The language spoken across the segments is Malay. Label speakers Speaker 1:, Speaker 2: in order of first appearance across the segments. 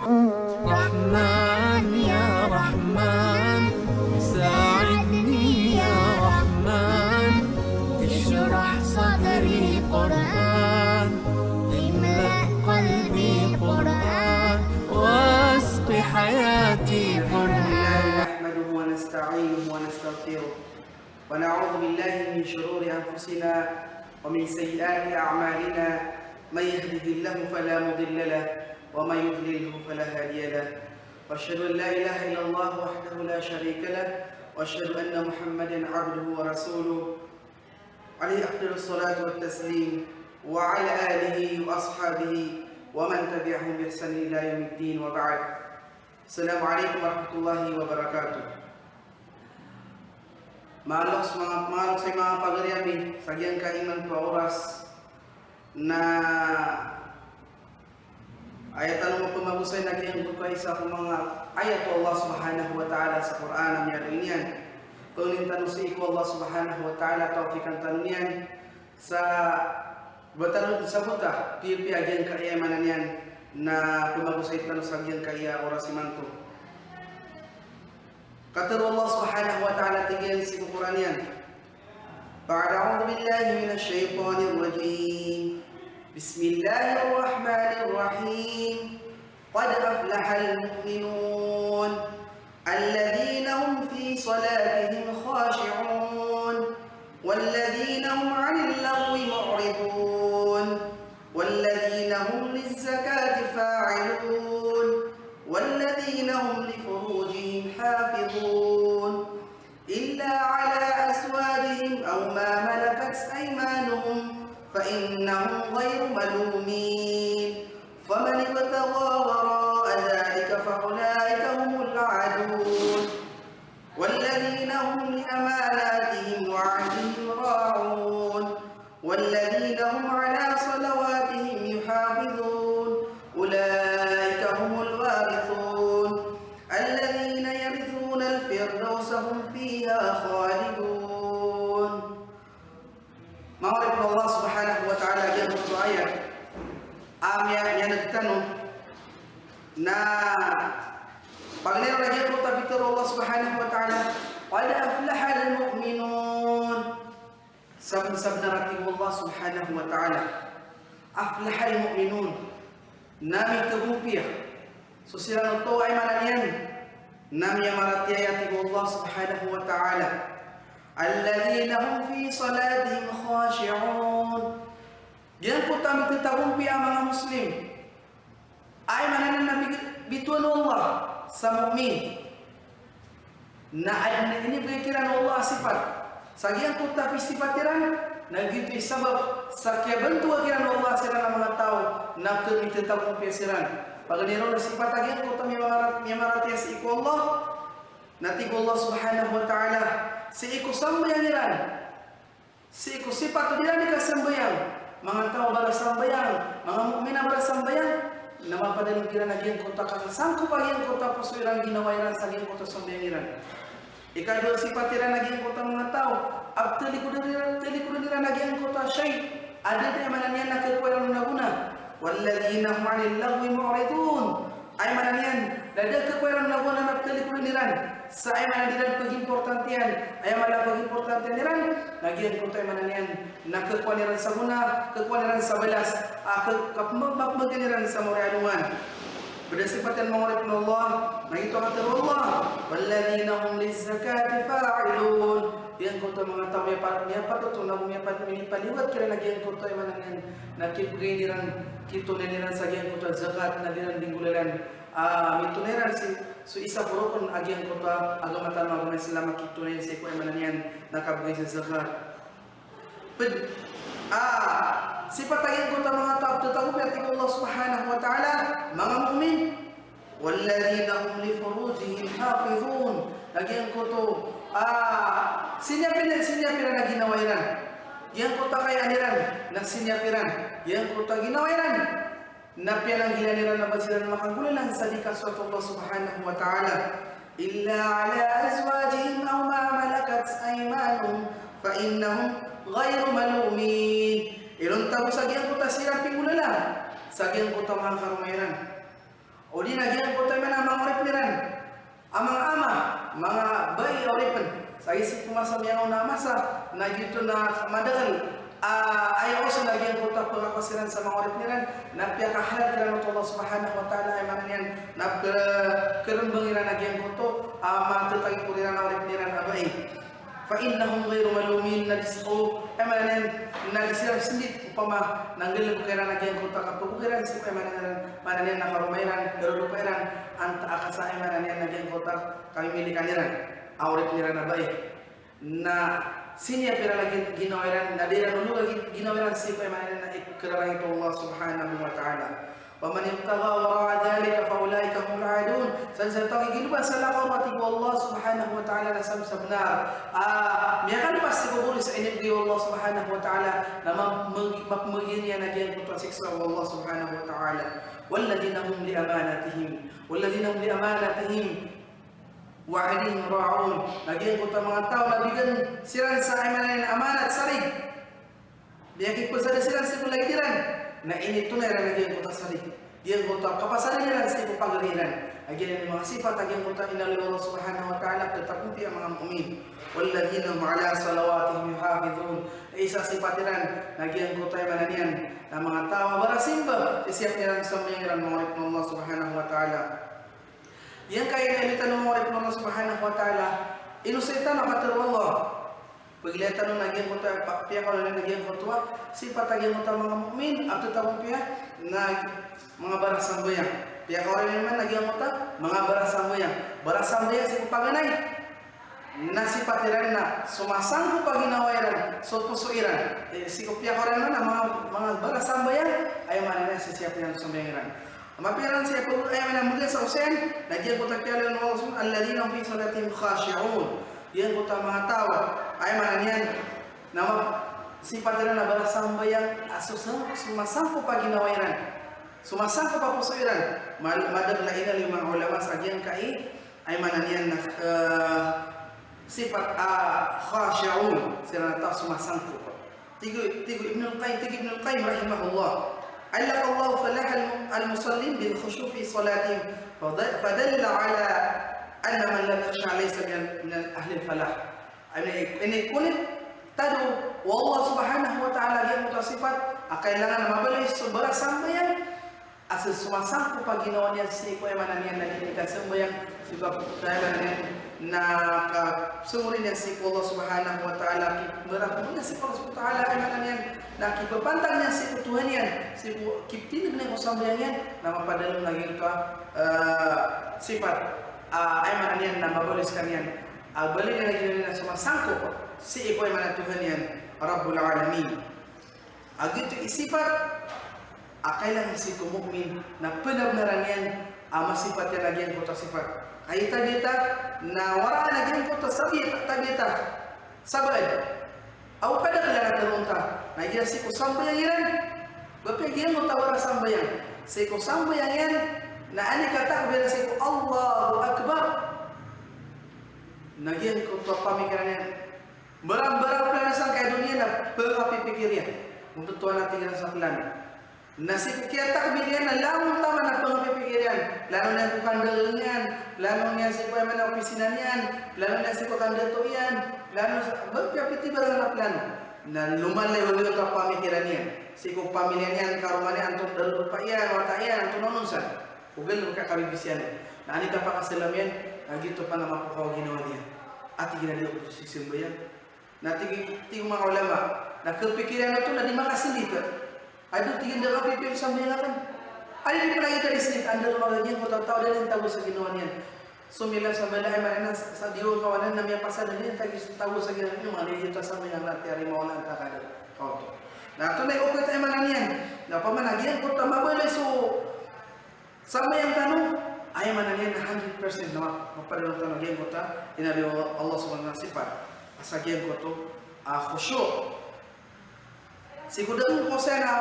Speaker 1: رحمن يا رحمن ساعدني يا رحمن اشرح صدري قرآن املأ قلبي قرآن واسق حياتي قرآن.
Speaker 2: نحمده ونستعينه ونستغفره ونعوذ بالله من شرور أنفسنا ومن سيئات أعمالنا. من يهده الله فلا مضل له ومن يضلله فلا هادي له. وأشهد أن لا إله إلا الله وحده لا شريك له وأشهد أن محمدا عبده ورسوله عليه أفضل الصلاة والتسليم وعلى آله وأصحابه ومن تبعهم بإحسان إلى يوم الدين وبعد. السلام عليكم ورحمة الله وبركاته. Malos sa mga pagariami sa giyang kaiman pa oras na ayatan mo pumagusay na giyang bukay sa mga ayat Allah subhanahu wa ta'ala sa Quran ang yarin yan. Tunin tanong sa iko Allah subhanahu wa ta'ala tawfikan tanong yan sa batalon sa buta pipi agyan kaimanan yan na pumagusay tanong sa giyang kaya oras imanto. Kata Allah subhanahu wa ta'ala tinggal si Quran yan. A'udzu billahi minasy syaithanir rajim. Bismillahirrahmanirrahim. Qad aflahal mu'minun alladhina hum fi salatihim khashi'un walladhina hum 'anil lagwi mu'ridun walladhina hum liz-zakati fa'ilun والذين هم لفروجهم حافظون إلا على أزواجهم أو ما ملكت أيمانهم فإنهم غير ملومين فمن ابتغى وراء ذلك فأولئك هم العادون والذين هم لأماناتهم وعهدهم راعون والذين هم على صلواتهم يحافظون أولئك هم الوارثون الذين يرثون الفردوس هم فيها خالدون. Ma'arif Allah subhanahu wa ta'ala dia berdoa yang nagtanong na paglero dia po tabitur Allah subhanahu wa ta'ala qad aflaha al-mu'minun sab narati Allah subhanahu wa ta'ala aflaha al-mu'minun nami kerupiah so sila to ay mananian nami maratiayati Allah subhanahu wa ta'ala alladhina hum fi salatihim khashi'un. Diyan po kami tatampi ang mga Muslim ay mananan na bituan Allah sa mu'min na inibigay kiran Allah sifat sa diyan po tapi sifatiran nagito sabab sa kiyabantuwa kiran Allah sila ng mga tao na tumitatapong piyasiran. Pag niro na sifat agyan po kami maratiya sa iko Allah natigo Allah subhanahu wa ta'ala si iko sambayaniran si iko sifat nila ni kasambayang mga tao bara sambayang mga mu'mina bara sambayang na mapadalong kiran agyan ko ta kasangko pa agyan ko ta puso irang ginawayan sa agyan ko ta sambayangiran. Ikadua sifat iran agyan ko ta mga tao abtali ko nila nagyan ko ta syai ada dia mananian na kekuatan naguna walladhina hum 'anil lagwi mu'ridun ay mananian dada kekuatan naguna na abtali ko niran sa ay mananian pagimportantian ay mala pagimportantian niran nagyan ko ta mananian na kekuatan sa guna kekuatan sa balas kapmabak niran sa morianuan. Pada sifatan mengurat Allah, begitu kata Allah, walladzina hum lizzakati fa'ilun. Yang kota mengatakan apa tu nak menyapat ini paliwat kira lagi yang kota mana yang nakip giniran kita neniran saja yang kota zakat nadiran dinggulan itu neran si isa purokon agi yang kota agama Islam kita nen si ko mana yang nakabgay sa zakat. Sifat yang kota mengatakan tetapi berarti Allah subhanahu wa ta'ala mga mu'min walladzina hum li furujihim hafizun lagi yang kota sinyapiran na ginawairan yang kota kaya aniran na sinyapiran yang kota ginawairan na pianang hilaniran na basiran makagulan sa dikaswat Allah subhanahu wa ta'ala illa ala azwajihim aw ma malakat aymanuhum fa innahum ghairu malumin. Ilon tabu sagian kota siram pinggulala sagian kota mahal karumayran O di nagyan ko tayo man mga oripniran. Amang ama, mga bayi oripen. Sa isip kumasam yang na masa, na dito na madagal. Ayaw sa nagyan ko tayo pagkakasiran sa mga oripniran. Napiyakahalal kiran mo Allah subhanahu wa ta'ala ay manan yan. Napkerembangiran nagyan ko to. Matutagin ko rin ang oripniran abay. فإنهم غير ملومين نرزقه أمانا نرزق سندit upama nanggal bukiran nagyan ko takapukiran si amanan manan nakarumayran derulukiran anta akasa amanan nagyan ko tak kami milikaniran awrip niran abai na sinya pira lagi ginawiran nadira dulu lagi ginawiran si amanan na ikraran itu Allah subhanahu wa ta'ala. ومن ابتغى وراء ذلك فأولئك هم العادون. Sansatang ginuba sa laqawati Allah subhanahu wa ta'ala na samsabnar. Miyakan pas siguro sa inibdi Allah subhanahu wa ta'ala na magmagin yan nagyan kung pasiksa Allah subhanahu wa ta'ala. والذين هم لأماناتهم وعدهم راعون. Nagyan kung mga tao na bigan siran sa amanat sarig. Biyakit po sa siran sa kulagiran. Na ini tunai lagi yang kota sari, dia kota kapasaran yang setiap pagaliran. Agen yang mga sifat agen kota inna Allah subhanahu wa ta'ala tetap pun mga mukmin. Walladzina ala salawatihim yuhafizun. Isa sifatiran agen kota mananian na mga tawa barasimba setiap niran sembahyang mengurip Allah subhanahu wa ta'ala. Yang kaya nilitan mengurip Allah subhanahu wa ta'ala inusitan kata Allah. Paglihatan ng nagyan ko tayo, pia kalau nagyan ko tuwa, sifat nagyan ko tayo mga mukmin, atau tayo pia na mga barasambayang. Pia kalau naman nagyan ko tayo, mga barasambayang. Barasambayang si paganay, na sifatiran na sumasangko paginawayan, so pusuiran. Si pia kalau naman mga barasambayang, ay manana si siya pia sumbayaran. Mapiran siya po ay manamudin sa usen, nagyan ko tayo pia lang mga usun, alladina fi salatim khashi'un. Yang kota mga tao ay mananian nama sifat nila na barasambayang sumasangko paginawayan sumasangko pa pusuiran madagla ina lima ulama sa diyan kai ay mananian na sifat khashi'un sila ta sumasangko tigo Ibn al-Qayyim rahimahullah allaka Allah falah al-musallin bil khushu' fi salatihim fadalla ala أن من لم يخشع ليس من أهل الفلاح. أن يكون تدعو والله سبحانه وتعالى dia mutasifat kailangan mabalay sobra sambayan asal sumasangko paginawa niya si ko emanan niya na dinikan sambayan sebab dahil na sumurin niya si Allah subhanahu wa ta'ala merakunya si Allah subhanahu wa ta'ala emanan niya na kipapantang niya si Tuhan niya si kiptinig niya sambayan niya na mapadalong lagi ito sifat ay mananian na mabolis kanian balik na lagi na sumasangko si ipo ay manat Tuhan yan Rabbul Alamin agito isifat kailangan si kumukmin na penabnaran yan masifat yan lagi ang kota sifat ay tagita na wala lagi ang kota tagita sabad aw kada kailangan tarunta na iya si kusambayang yan bapagyan mo tawara sambayang si kusambayang yan na ani kata bila siku Allahu Akbar nagyan ko to pamikiran barang-barang plan sa kay dunia na pagpipikirya untuk tuan natin sa plan na si kaya takbiran na lamang tama na pagpipikiryan lalo na ko kandalangan lalo na si ko man opisina niyan lalo na si ko kandato yan lalo sa pagpipiti barang na plan na lumalay wala ka pamikiran niyan si ko pamilya niyan karumani anton dalu pa yan wata yan anton nonunsan Ugal mo kakabibisyan na anita pa kasalamyan na dito pa na mapukaw ginawa niya at ginadil ko si simbayan na tingong mga ulama na kepikiran na ito na di makasilita ay tingin na kapipil sa mga kan ay di pa na kita disnit anda lumaga niya kung tao din ang tago sa ginawa niya sumila sa balay manana sa diyo kawanan na may pasada niya tago sa ginawa niya mga nilita sa mga natin ari mawalan takada kauto na ito na iukot ay mananiyan na pamanagyan kung tamaboy so sama yang tanong ay mananian na 100% na mapadalong tanong game ko ta inabi Allah subhanahu wa sifat asa game ko to khusyu' siguro ko sa na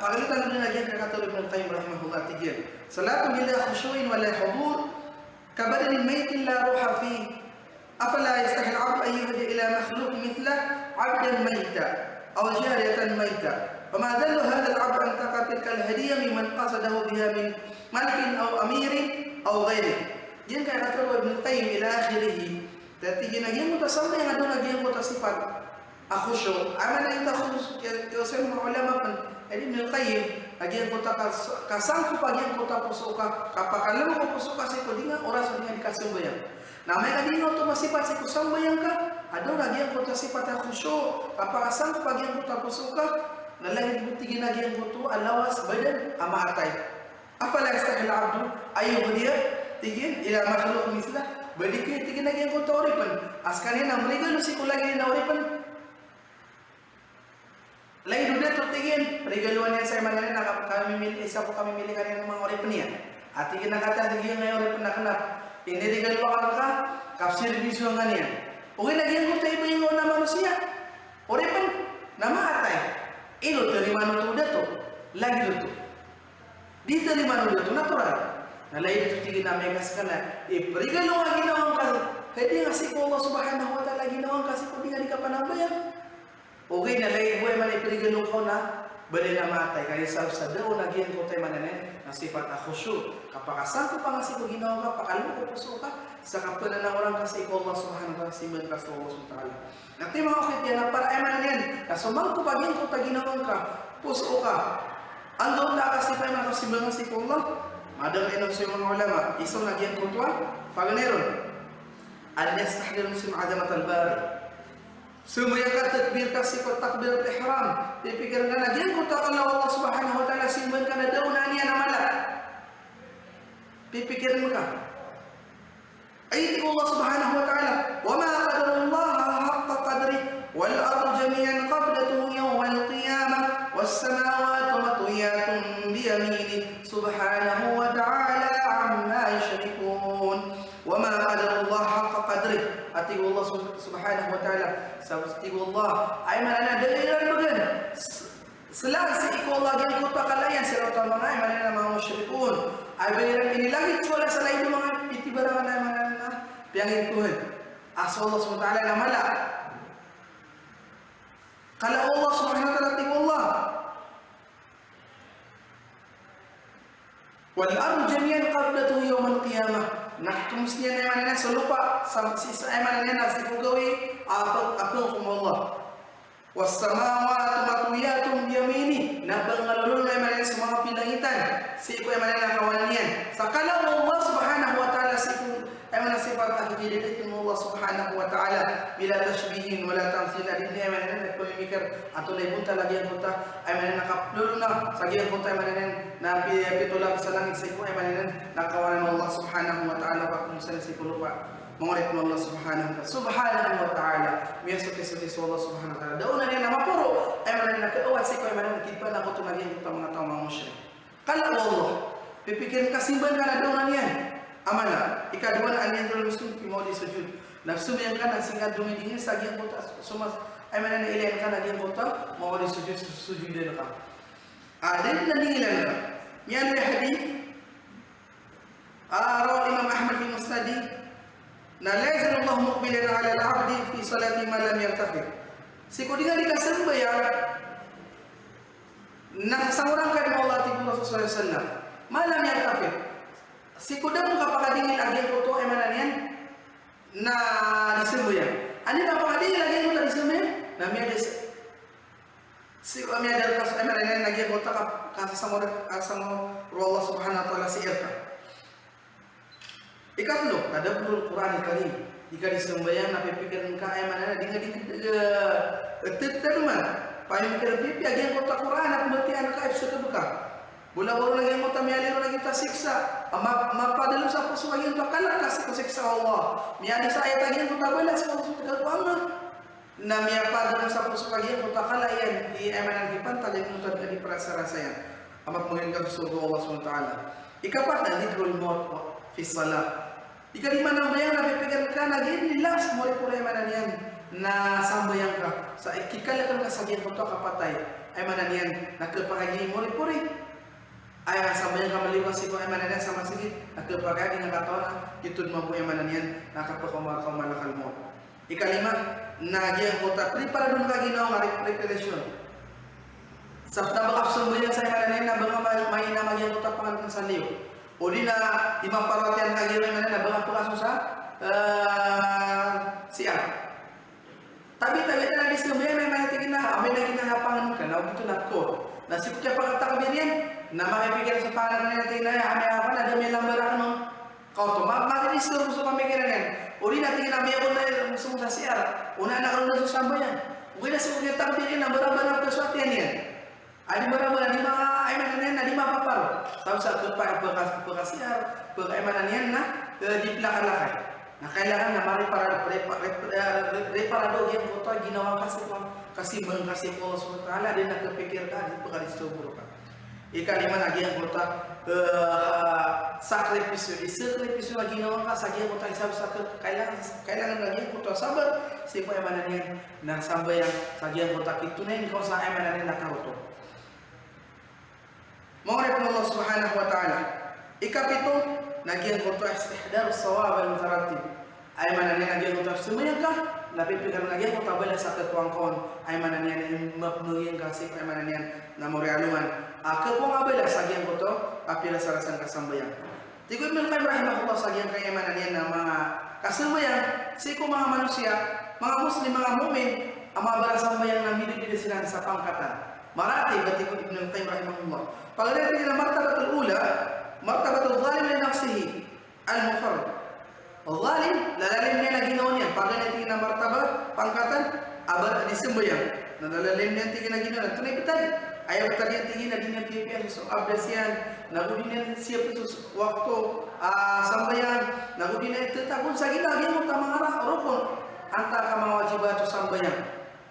Speaker 2: pagalitan din na game kata Ibn al-Qayyim rahimahullah tigil salatu bila khusyu'in wala hudur kabadalin maytin la ruha fi afala yastahil 'abdu an yuhdi ila makhluq mithla 'abdan mayta aw jariyatan mayta فما دل هذا العبد أن تقع تلك الهدية ممن قصده بها من ملك أو أمير أو غيره. Dia kata Ibn Qayyim ila akhirih. Tapi yang mutasawwif yang ada lagi yang mutasifat akhusyu. Amana yang takhusyu yang ulama pun. Jadi Ibn Qayyim lagi yang kota kasang ku pagi yang kota pusuka. Kapakalam ko pusuka si kodinga oras dengan dikasih bayang. Namanya kadi no to masifat si kusang bayang ka. Ada lagi yang kota sifat akhusyu. Kapakasang ku pagi yang kota pusuka. Nalagi dibuktikan lagi yang kota alawas badan ama atai. Afala yastahil abdu ayyuhdiya tigin ila makhluk mislah badiki tigin lagi yang kota oripan askani na merigal si kulagi na oripan lain duda to tigin regaluan yang saya manane na kami milih isa po kami milih kanina mga oripan niya at tigin na kata tigin ngayon oripan na kanap ini regaluan ka kapsir bisu ngania okay lagi yang kota ibu yung na manusia oripan nama atay ilo terima no duda to lagi duda diterima no duda to natural. Nalay itu tingin namin kaskala. Perigalo ang ginawang ka. Hindi nga si Allah subhanahu wa ta'ala ginawang kasi kung di nga di ka panambayan. Okay, nalay buhay man iperigalo ko na. Bali na matay. Kaya sa daw nagyan ko tayo mananin. Ang sifat na khusyu. Kapakasan ko pa nga si kung ginawang ka. Pakalong ko puso ka. Sa kapanan ng orang kasi ko Allah subhanahu wa ta'ala. Siman ka sa Allah subhanahu wa ta'ala. Nati mga okit yan. Para ay mananin. Kasumang ko pagin ko ta ginawang ka. Puso ka. Ang gawin na kasi pa yung nakasimangan si Allah. Ada yang muslim ulama isam lagi yang kutua fagneron an yastahdir muslim azamat al-bari semua yang kata takbir kasih takbir ihram dipikirkan lagi yang kutua kalau Allah subhanahu wa ta'ala simbankan daun ania namala dipikirin mereka ayat Allah subhanahu wa ta'ala wa ma qadarullah haqqa qadri wal ardu jami'an qabdatuhu yawmal qiyamah was samawati matwiyatun bi yaminihi subhanahu wa ta'ala amma yushrikun wa ma qadarullah haqqa qadri atiqu Allah subhanahu wa ta'ala sabtiqu Allah ay manana dalilan bagan selasi iku Allah yang kota kalayan sirata manay manana mga musyrikun ay baliran ini lagi wala sa lain mga itibarangan na manana piyangin Tuhan asa Allah subhanahu wa ta'ala namala kalau Allah subhanahu wa ta'ala atiqu Allah wal ardu jami'an qabdatuhu yawmal qiyamah. Nah, kemudian yang mana selupa sisa yang mana nasi kugawi apa Allah. Was samawati matwiyatun bi yamini. Nabang ngalulun yang mana semua pilangitan. Si iku yang mana kawananian. Sakala Allah subhanahu wa ta'ala siku yang mana sifat hakiki Allah subhanahu wa ta'ala bila tashbihin wala tamthil din yang mana pemikir atau lebunta lagi yang kota yang mana nakaplulun na sagi yang kota yang mana na pitulak sa langit sa iku ay manan nakawalan Allah subhanahu wa ta'ala wa kung sa si lupa mangurip mo Allah subhanahu wa ta'ala miyaso kay sa Allah subhanahu wa ta'ala daw na niya na mapuro ay manan nakauwat sa iku ay manan nakita na ko tumagin kita mga tao mga musyrik kala Allah pipikirin kasimban ka na daw na niyan amana ikaduan an yanzul muslim fi mawdi sujud nafsu yang kana singkat dumidingin sa giyang kota sumas ay manan ilayan ka na giyang kota mawdi sujud din ka dan nandilan ka yan ay hadith rawi Imam Ahmad bin Musnadi na la yazal Allah muqbilan ala al-'abdi fi salati ma lam yartafi siku dengan dikasambayan na seorang kan Allah Rasulullah sallallahu alaihi wasallam ma lam yartafi siku dah kapakadingin lagi foto emananian na disembayan ani kapakadingin lagi foto disembayan namanya des si kami ada kasus emananian lagi foto kasus sama Allah subhanahu wa ta'ala si irka ikatlo ada perlu Quran Karim jika disembayan nabi pikiran ka emananian dengan teman paling mikir pipi lagi foto Quran aku berarti anak kaif sekebuka Bula-bula lagi yang mau mialir lagi tak siksa. Mapa dalam sapa suai yang takkan kasih siksa Allah. Miada saya tadi yang tak boleh sekali sudah banget. Nah miapa dalam sapa suai yang takkan layan di emanan kipan tadi yang tak di perasa rasanya. Amat mengingat surga Allah SWT. Ikapat dan dikrul maut fi salat. Jika di mana bayang nabi pikirkan lagi nilas mulai pura emanan yang na sambayang ka sa ikikalakan kasagian foto kapatay emanan yang nak kepagini mulai ay sambayang ka maliwas iko emanan yang sama sige nak kepagini ng katawan itun mabu emanan yang nakapakumalakal mo. Ikalima, nagyang kota prepara dun ka ginawa nga preparation. Sabda bakap sembahyang saya mana na banga main na magian kota pangan sandiyo. Odi na imam parwatian hagian mana na banga pakaso sa siap. Tapi na di sembahyang memang tingin na amin na kinahapangan ka na gitu nakko. Nasib kaya pagkatakbirian na makipikir sa pangan na tingin na amin apa na dami lambaran no. Kau to maka di seluruh pemikiran yan. Odi na tingin na may ako na sumsa siar. Una na karon na sambayan. Ugay na sa takbirin na barang-barang keswatian yan. Adi bara-bara di mga aymanan na di mapaparo. Tapos sa pagkasiar, pag-aymanan na di plaka-lakay. Na kailangan na reparado yung koto ginawa kasi Allah SWT din nakapikir ka di pagkalisuburo ka. Ikalima lagi ang kota sakripisyo na ginawa ka sa ginawa ka isabi sa kailangan lagi ang kota sabar si aymanan yan na sambayang sa ginawa kota kitunin ko sa aymanan yan nakauto. Mengenai Allah Subhanahu wa taala. Ikapito nagian koto istihdar sawab al mutaratib. Ay mananya nagian koto semuanya kah? Napipikir nagian koto bala sa kawan-kawan. Ay mananya mapnuyen kasih ay mananya na morealuman. Kung abala sa gian koto apila sarasan kasambayan. Tigoy man kay rahimahullah sa gian kay mananya na mga kasambayan siko mga manusia, mga muslim, mga mukmin, ang mga balasambayan na midid sila sa pangkatan. Marati batikun Ibn Al-Qayyim rahimahullah. Pagdating na martabatul ula, martabatul zalim li nafsihi al-mufarrid. Zalim, lalalim niya na ginawa niya. Pagdating na martaba, pangkatan, abar di sembahyang. Nalalalim niya tingin na ginawa. Tunay betay. Ayaw tadi yang tingin na dinya pipian so abdasian, nagudin niya siap su waktu sambayan, nagudin niya tetapun sa gina dia mo tamang rukun antara mawajibat sambayan.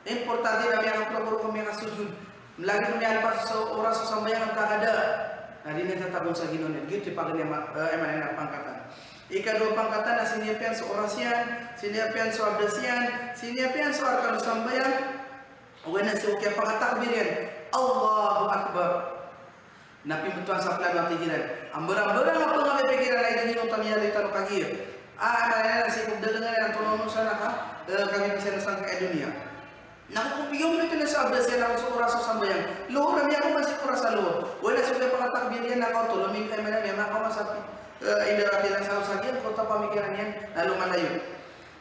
Speaker 2: Importante na may ang kami sujud. Lagi kami alpas sa oras sa sambayan ang tagada. Nah, ini tetapun sa ginoon. Gitu pag na pangkatan. Ikadua pangkatan na siniapian sa orasyan, siniapian sa abdasian, siniapian sa arkan sambayan. Uwan na siya kaya pagkatakbirin. Allahu Akbar. Napimutuan sa plan ng tigilan. Ang barang-barang apa nga may pikiran na hindi yung tamiyalita no kagir. Malaya na siya kung dalangan ang tulong sa naka, kami bisa nasang kaya dunia. Nakakupiyong nito na sa abdasian ako sa oras sa sambayan. Luhur na niya ako masik oras sa luhur. Wala siya kaya pagkatakbirin na ako tulumig ay manami. Maka masapi. Idaratin ang sa usagyan. Kota pamikiran yan na lumalayo.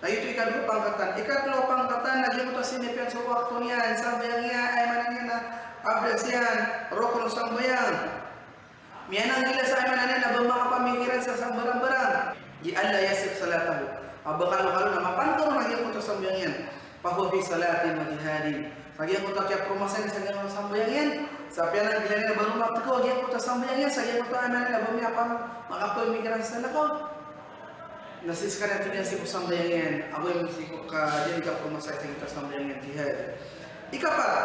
Speaker 2: Nah itu ikadua pangkatan. Ikadua pangkatan lagi kita sinipian sa waktu niyan. Sambayang niya ay mananya na abdasian. Rokon sambayang. Mianang gila sa ay mananya na bumaka pamikiran sa sambarang-barang. Di Allah yasib salatahu. Abakalo-kalo na mapantong lagi kita sambayang yan. Pahuwa fi salatin wa jihadin. Lagi kita kaya promosan sa ganang sambayang yan. Sa pianang gila na baru mapiko lagi kita sambayang yan. Sa ganang kita ay mananya na bumiyapang makapamikiran sa lakaw. Nasiskan itu dia siku sambayangan, aku yang siku jadi kapal masa kita sambayangan jihad. Ikapat,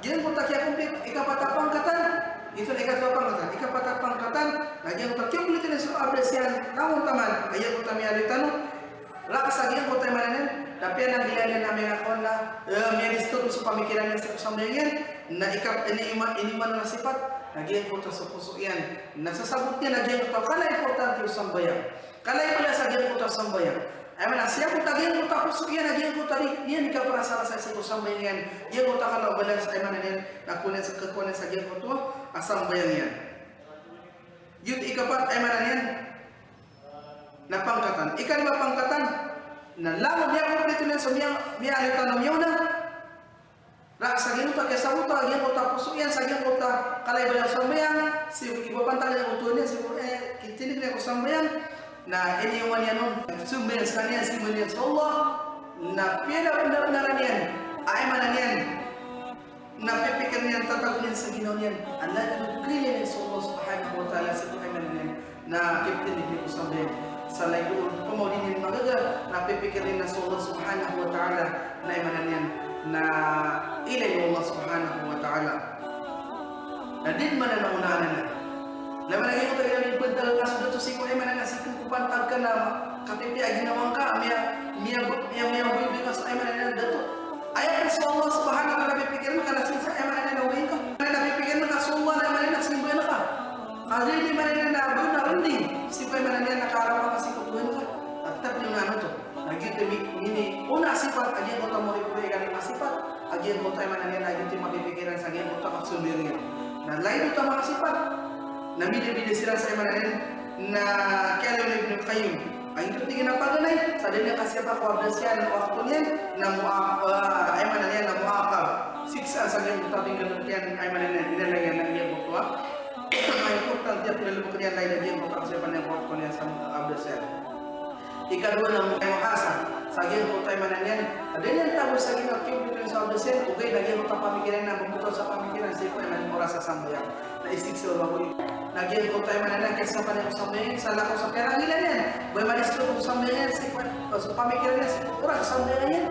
Speaker 2: jangan kota kia komplit. Ikapat pangkatan, itu ikat pangkatan. Ikapat pangkatan, nah jangan kota kia komplit ini soal abdasian. Namun teman, ayat kota mialitanu, lakas lagi yang kota mana tapi anak dia yang namanya kona, mialistur supamikiran yang siku sambayangan. Nah ikat ini mana sifat, nah jangan kota sepusukian. Nah sesabutnya nah jangan kota karena importanti sambayang. Kalau ibu dah saja kota sambayan, emang siapa kota dia kota pusukian aja kota dia nikah perasaan saya sebut sambayan, dia kota kalau balas emang ini nakunin sekekuatan saja kota asam bayangan. Yud ikapat emang ini napangkatan, ikan napangkatan, nah lalu dia kau itu nih semia alitan miona, rak saja kota kesabut lagi kota pusukian saja kota kalau balas sambayan, si ibu pantang yang utuhnya si kita ini kena sambayan. Nah ini yang wanian sumber sekalian si melihat Allah. Nah piada benar-benaran yan, ay mananian. Nah pipikirnya tatagunin sa ginonian. Allah na kaya sa Allah Subhanahu wa Taala sa ay mananian. Nah kiptin ni usabe sa layo pamolinin magaga. Nah pipikirnya sa Allah Subhanahu wa Taala na ay mananian. Na ilay Allah Subhanahu wa Taala. Na din man na unahan. Laman lagi ko tayo ng ibadal na sa dato si ko ay mananasikin ko pantag ka na kapipi ay ginawang ka miya buhay ka sa ay mananang dato. Ayaw ka sa Allah Subhanahu wa Ta'ala napipikir mo ka nasin sa ay mananang buhay ka. Napipikir mo ka sa Allah na mananang simbuhay na ka. Kasi hindi mananang nabuhay na rinding. Si ko ay mananang nakarapan ka si kutuhin ka. At tapos yung ano to. Naging ini una sifat aja kota murid-murid kami masifat. agian kota mana nian lagi tu makin pikiran sagian kota maksud dirinya. Nah lain itu mga sifat. Na bida-bida sila sa mana nian na Khalil Ibn Qayyim. Ang itu tingin na paganay sa din kasi pa ko abdasyan waktu niyan na ay mana nian na muaqab. Siksa sagian kota tinggal kian ay mana nian dinalayan na iya kota. Ay importante at nilubok niyan lain agian kota kasi pa niyan waktu niyan sa abdasyan. Ikadua na muhasab. Sagian kota mana niyan ada yang tahu sagian akim itu sa abdasyan okay lagi kota pamikiran na bumuto sa pamikiran siya ay man ora sa sambayang. Na istikso ba ko Nagyan ko tayo mananang kasi pa niya sa mga sala ko sa pera nila yan. Boy manistro ko sa mga yan, sa pamikiran niya, ura sa mga yan.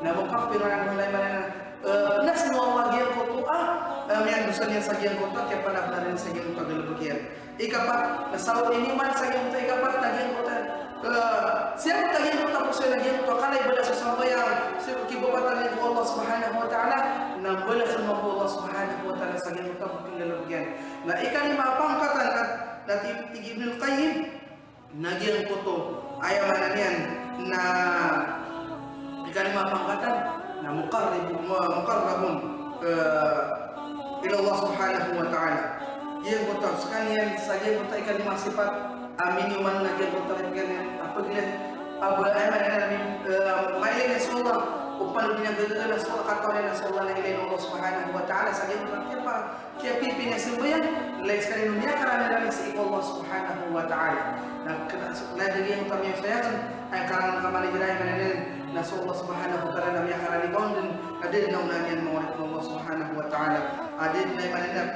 Speaker 2: Na mukha pinarang mulay mananang, nas mo magyan ko to, yan gusto niya sa gyan ko to, kaya panap na rin sa gyan ko tagalubagyan. Ikapat, nasaw iniman sa gyan ko to, ikapat, nagyan ko to, siya ko tagyan ko tapos yung nagyan ko to, kalay bala sa sambayang, siya kibabatan niya ko Allah subhanahu wa ta'ala, na bala sa mga Allah subhanahu wa ta'ala sa gyan ko to, tagalubagyan. Na ikalima pangkatan at natibig Ibn Qayyim nagyan ko to ayaw man yan na ikalima pangkatan na muqarrabun ila Allah subhanahu wa ta'ala. Yan ko to sekalian saja ko to ikalima sifat minuman nagyan ko to ganyan apabila ayaw man yan mailing na sula upang dinagdagan na sula kataw na sula na ilayin Allah subhanahu wa ta'ala sa ganyan ko kaya pipinya sembahyang lain sekali dunia karena dari si Allah subhanahu wa ta'ala. Nah, lagi yang kami sayangkan ay karena kami diray mananin na sa Allah subhanahu wa ta'ala na miya karani kaon din adin na unanian mga Allah subhanahu wa ta'ala adin na mananin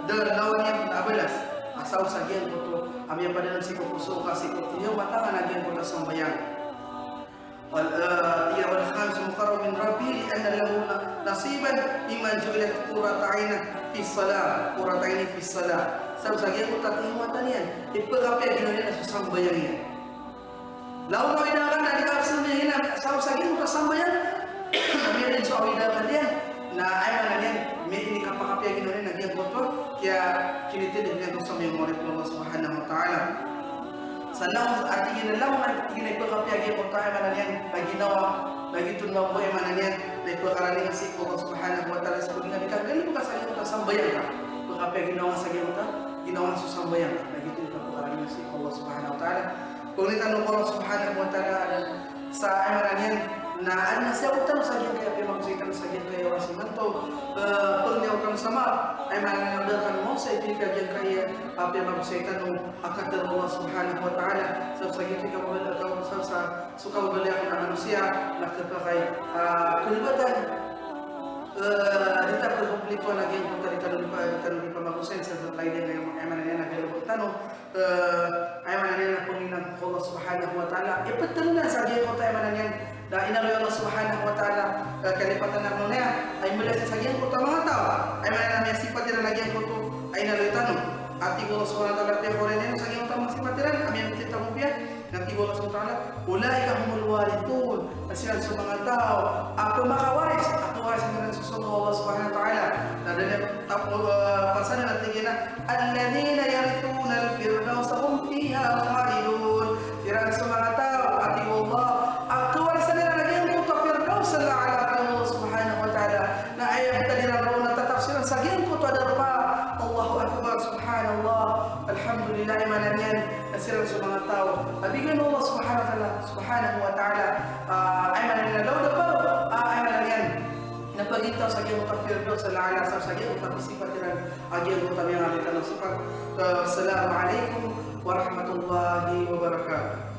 Speaker 2: dan lawan yang abelas asaw sa gian ko to amya pa din si kupuso kasi ko tiyo matangan na gian ko ta sembahyang. والخامس مقرب من ربه لأن له نصيبا مما جعلت قرة عينه في الصلاة قرة عينه في الصلاة سب sagian ko tatihimatan yan ipagapya ginoon na sa sambayan yan law na idakan na di kapsul niya sab sagian ko sambayan kami rin sa idakan yan na ay man yan may ini kapakapya ginoon na diyan ko to kaya kinitid niya ko sa memory ng Allah subhanahu wa ta'ala. Sanang artinya dalam artinya ipagkapyagi ko tayo mananian na ginawa na gitunlaw ko ay mananian na ipagkarani nga si Allah subhanahu wa ta'ala sa pagkinabi ka ganito ka sa iyo ta sambayan ka ipagkapyagi ginawa sa iyo ta ginawa sa sambayan ka na gitunlaw ka pagkarani nga si Allah subhanahu wa ta'ala kung nitanong ko Allah subhanahu wa ta'ala sa ay mananian na ano siya utang sa iyo kaya pimagsikan sa iyo kaya si manto pagniyaw kang sama ay mananagdakan mo sa itikagyan kaya pimagsikan ng akad ng Allah subhanahu wa ta'ala sa sagit ka mo sa sukaw baliak na manusia nakapakay kulibatan dita ko kompleto na gyud ko tanong pa magusen sa lain nga ay manana nagalaw tanong ay manana puninang Allah subhanahu wa ta'ala ipatulungan sa gyud ko tayo manana da inaloy Allah subhanahu wa ta'ala kalipatan na niya ay mula sa gyud ko ta mga tao ay manana may sifat na nagyan ko to ay inaloy tanong ati Allah subhanahu wa ta'ala te foreigner sa gyud ta mga sifat ran kami kita mo biya nanti Allah subhanahu wa ta'ala ulaika humul warithun asilan sa mga tao ako makawaris ako waris ng susunod Allah subhanahu wa ta'ala na dali pasanan natin gina alladhina yarithuna al-firdaus hum fiha khalidun kiran sa mga tao ati Allah ako waris nila nagyan ko ta firdaus ala Allah subhanahu wa ta'ala na ayat tadira raw na tatafsiran sa gyud ko to adarpa Allahu akbar subhanallah alhamdulillah mananian asiran sa mga tao abigan Allah subhanahu wa ta'ala ay mananian daw daw ay mananian napagitaw sa gyud ko firdaus ala Allah sa gyud ko sifatiran agian ko ta mga alitan sifat assalamu alaikum warahmatullahi wabarakatuh.